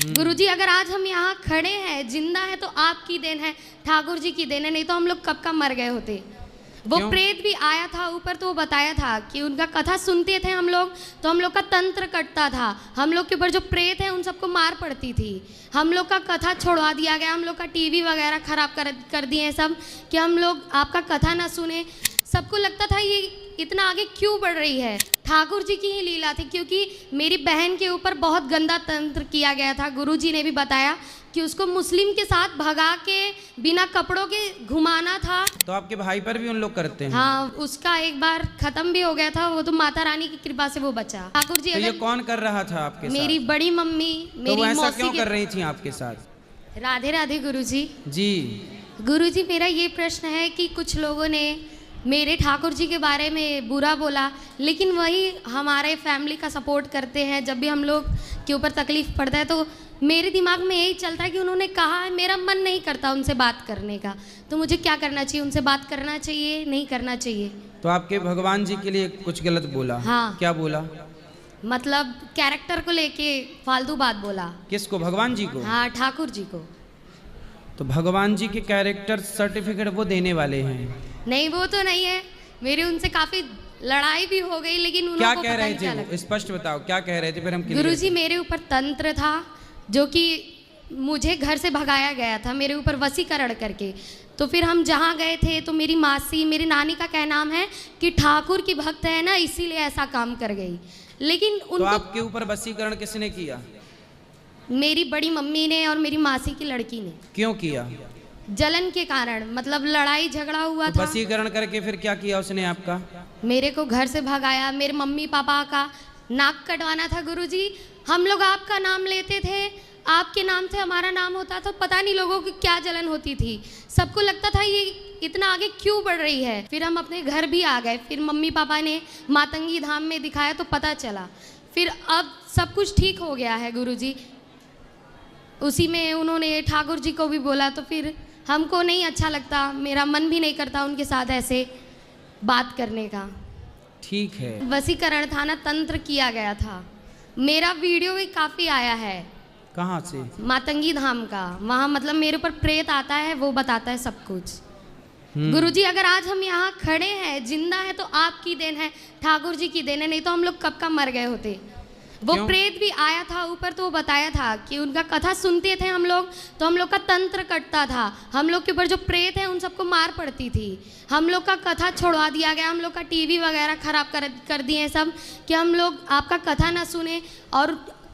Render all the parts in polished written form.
गुरुजी, अगर आज हम यहाँ खड़े हैं, जिंदा है, तो आपकी देन है, ठाकुर जी की देन है, नहीं तो हम लोग कब का मर गए होते। वो प्रेत भी आया था ऊपर, तो वो बताया था कि उनका कथा सुनते थे हम लोग, तो हम लोग का तंत्र कटता था, हम लोग के ऊपर जो प्रेत है उन सबको मार पड़ती थी, हम लोग का कथा छोड़वा दिया गया, हम लोग का टीवी वगैरह खराब कर दिए सब कि हम लोग आपका कथा ना सुने। सबको लगता था ये इतना आगे क्यों बढ़ रही है, ठाकुर जी की ही लीला थी, क्योंकि मेरी बहन के ऊपर बहुत गंदा तंत्र किया गया था। गुरुजी ने भी बताया कि उसको मुस्लिम के साथ भगा के बिना कपड़ों के घुमाना था। तो आपके भाई पर भी उन लोग करते हैं? हाँ, उसका एक बार खत्म भी हो गया था, वो तो माता रानी की कृपा से वो बचा। ठाकुर जी, तो ये कौन कर रहा था आपके साथ? मेरी बड़ी मम्मी, मेरी तो ऐसा मौसी क्यों कर रही थी आपके साथ? राधे राधे गुरुजी। जी गुरुजी, मेरा ये प्रश्न है कि कुछ लोगों ने मेरे ठाकुर जी के बारे में बुरा बोला, लेकिन वही हमारे फैमिली का सपोर्ट करते हैं। जब भी हम लोग के ऊपर तकलीफ पड़ता है तो मेरे दिमाग में यही चलता है कि उन्होंने कहा है, मेरा मन नहीं करता उनसे बात करने का, तो मुझे क्या करना चाहिए? उनसे बात करना चाहिए, नहीं करना चाहिए? तो आपके भगवान जी के लिए कुछ गलत बोला? हाँ। क्या बोला? मतलब कैरेक्टर को लेके फालतू बात बोला। किसको? भगवान जी को? हाँ, ठाकुर जी को। तो भगवान जी के कैरेक्टर सर्टिफिकेट वो देने वाले हैं? नहीं, वो तो नहीं है, मेरी उनसे काफी लड़ाई भी हो गई, लेकिन क्या कह रहे थे वो? स्पष्ट बताओ, क्या कह रहे थे फिर हम गुरुजी, मेरे ऊपर तंत्र था जो कि मुझे घर से भगाया गया था, मेरे ऊपर वशीकरण करके। तो फिर हम जहाँ गए थे तो मेरी मासी, मेरी नानी का कहना है कि ठाकुर की भक्त है ना, इसीलिए ऐसा काम कर गई। लेकिन उनको, तो आपके ऊपर वशीकरण किसने किया? मेरी बड़ी मम्मी ने और मेरी मासी की लड़की ने। क्यों किया? जलन के कारण, मतलब लड़ाई झगड़ा हुआ था। वशीकरण करके फिर क्या किया उसने आपका? मेरे को घर से भगाया, मेरे मम्मी पापा का नाक कटवाना था। गुरुजी, हम लोग आपका नाम लेते थे, आपके नाम से हमारा नाम होता था, पता नहीं लोगों की क्या जलन होती थी, सबको लगता था ये इतना आगे क्यों बढ़ रही है। फिर हम अपने घर भी आ गए, फिर मम्मी पापा ने मातंगी धाम में दिखाया तो पता चला, फिर अब सब कुछ ठीक हो गया है गुरुजी। उसी में उन्होंने ठाकुर जी को भी बोला, तो फिर हमको नहीं अच्छा लगता, मेरा मन भी नहीं करता उनके साथ ऐसे बात करने का। ठीक है। वशीकरण था ना, तंत्र किया गया था। मेरा वीडियो भी काफ़ी आया है। कहाँ से? मातंगी धाम का, वहाँ मतलब मेरे ऊपर प्रेत आता है, वो बताता है सब कुछ। गुरुजी, अगर आज हम यहाँ खड़े हैं, जिंदा है, तो आपकी देन है, ठाकुर जी की देन है, नहीं तो हम लोग कब का मर गए होते। वो प्रेत भी आया था ऊपर, तो वो बताया था कि उनका कथा सुनते थे हम लोग, तो हम लोग का तंत्र कटता था, हम लोग के ऊपर जो प्रेत है उन सबको मार पड़ती थी, हम लोग का कथा छोड़वा दिया गया, हम लोग का टीवी वगैरह खराब कर दिए सब कि हम लोग आपका कथा ना सुने। और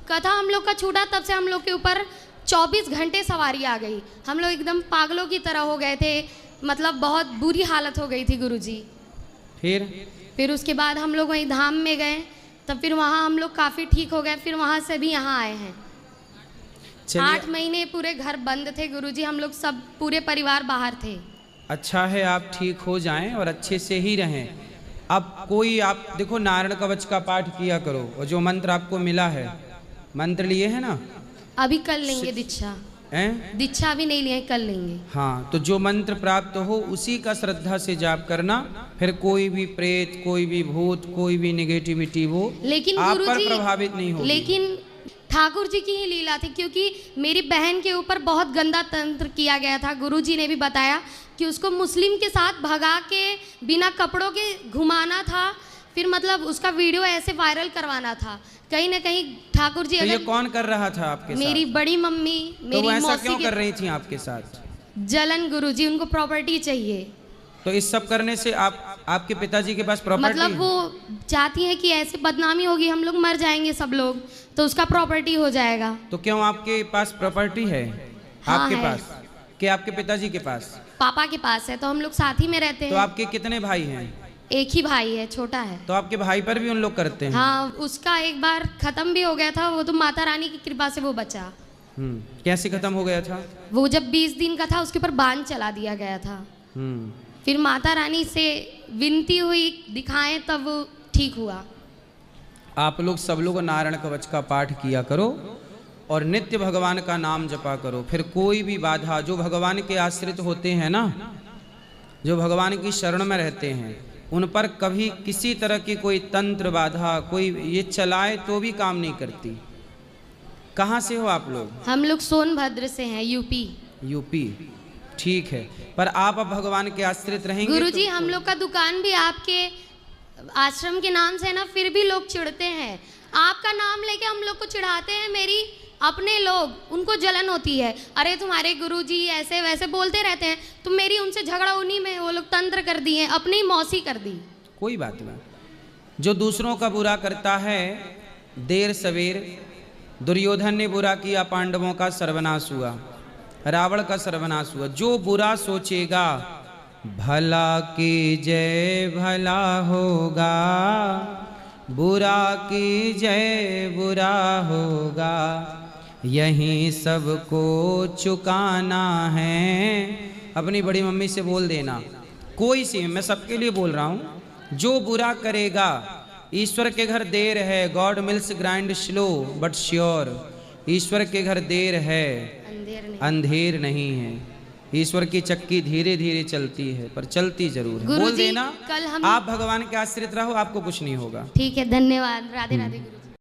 कथा हम लोग का छूटा, तब से हम लोग के ऊपर 24 घंटे सवारी आ गई, हम लोग एकदम पागलों की तरह हो गए थे, मतलब बहुत बुरी हालत हो गई थी गुरुजी। फिर उसके बाद हम लोग वहीं धाम में गए, तब फिर वहाँ हम लोग काफ़ी ठीक हो गए, फिर वहाँ से भी यहाँ आए हैं। 8 महीने पूरे घर बंद थे गुरुजी, हम लोग सब पूरे परिवार बाहर थे। अच्छा है आप ठीक हो जाएं और अच्छे से ही रहें। अब कोई, आप देखो, नारायण कवच का पाठ किया करो, और जो मंत्र आपको मिला है, मंत्र लिए है ना? अभी कल लेंगे दीक्षा। दीक्षा अभी नहीं लिए, कल लेंगे। हाँ, तो जो मंत्र प्राप्त हो उसी का श्रद्धा से जाप करना, फिर कोई भी प्रेत, कोई भी भूत, कोई भी नेगेटिविटी वो लेकिन आप गुरुजी, पर प्रभावित नहीं होगी। लेकिन ठाकुर जी की ही लीला थी, क्योंकि मेरी बहन के ऊपर बहुत गंदा तंत्र किया गया था। गुरुजी ने भी बताया कि उसको मुस्लिम के साथ भगा के बिना कपड़ों के घुमाना था, फिर मतलब उसका वीडियो ऐसे वायरल करवाना था। कहीं ना कहीं ठाकुर जी, तो ये कौन कर रहा था आपके मेरी साथ? बड़ी मम्मी, तो मेरी ऐसा मौसी क्यों कर रही थी आपके साथ? जलन गुरुजी, उनको प्रॉपर्टी चाहिए। तो इस सब करने से आपके पिताजी के पास प्रॉपर्टी, मतलब वो चाहती है कि ऐसे बदनामी होगी, हम लोग मर जाएंगे सब लोग, तो उसका प्रॉपर्टी हो जाएगा। तो क्यों आपके पास प्रॉपर्टी है? हाँ, आपके है। पास कि आपके पिताजी के पास? पापा के पास है, तो हम लोग साथ ही में रहते हैं। तो आपके कितने भाई हैं? एक ही भाई है, छोटा है। तो आपके भाई पर भी उन लोग करते हैं? हाँ, उसका एक बार खत्म भी हो गया था, वो तो माता रानी की कृपा से वो बचा। कैसे खत्म हो गया था? वो जब 20 दिन का था, उसके ऊपर बांध चला दिया गया था। फिर माता रानी से विनती हुई, दिखाएं, तब वो ठीक हुआ। आप लोग सब लोग नारायण कवच का पाठ किया करो और नित्य भगवान का नाम जपा करो, फिर कोई भी बाधा, जो भगवान के आश्रित होते हैं ना, जो भगवान की शरण में रहते हैं, उन पर कभी किसी तरह की कोई तंत्र बाधा, कोई ये चलाए तो भी काम नहीं करती। कहाँ से हो आप लोग? हम लोग सोनभद्र से हैं, यूपी। यूपी, ठीक है। पर आप अब भगवान के आश्रित रहेंगे? गुरुजी हम लोग का दुकान भी आपके आश्रम के नाम से है ना, फिर भी लोग चिढ़ते हैं। आपका नाम लेके हम लोग को चिढ़ाते हैं, मेरी अपने लोग, उनको जलन होती है, अरे तुम्हारे गुरुजी ऐसे वैसे बोलते रहते हैं। तो मेरी उनसे झगड़ा उन्हीं में, वो लोग तंत्र कर दिए, अपनी मौसी कर दी। कोई बात नहीं। जो दूसरों का बुरा करता है, देर सवेर दुर्योधन ने बुरा किया, पांडवों का सर्वनाश हुआ, रावण का सर्वनाश हुआ। जो बुरा सोचेगा भला की जय भला होगा, बुरा की जय बुरा होगा, यहीं सबको चुकाना है। अपनी बड़ी मम्मी से बोल देना, कोई सी, मैं सबके लिए बोल रहा हूँ, जो बुरा करेगा, ईश्वर के घर देर है, God mills grind slow but sure. ईश्वर के घर देर है, अंधेर नहीं है। ईश्वर की चक्की धीरे धीरे चलती है, पर चलती जरूर है। बोल देना, कल हम आप भगवान के आश्रित रहो, आपको कुछ नहीं होगा। ठीक है, धन्यवाद। राधे राधे गुरुजी।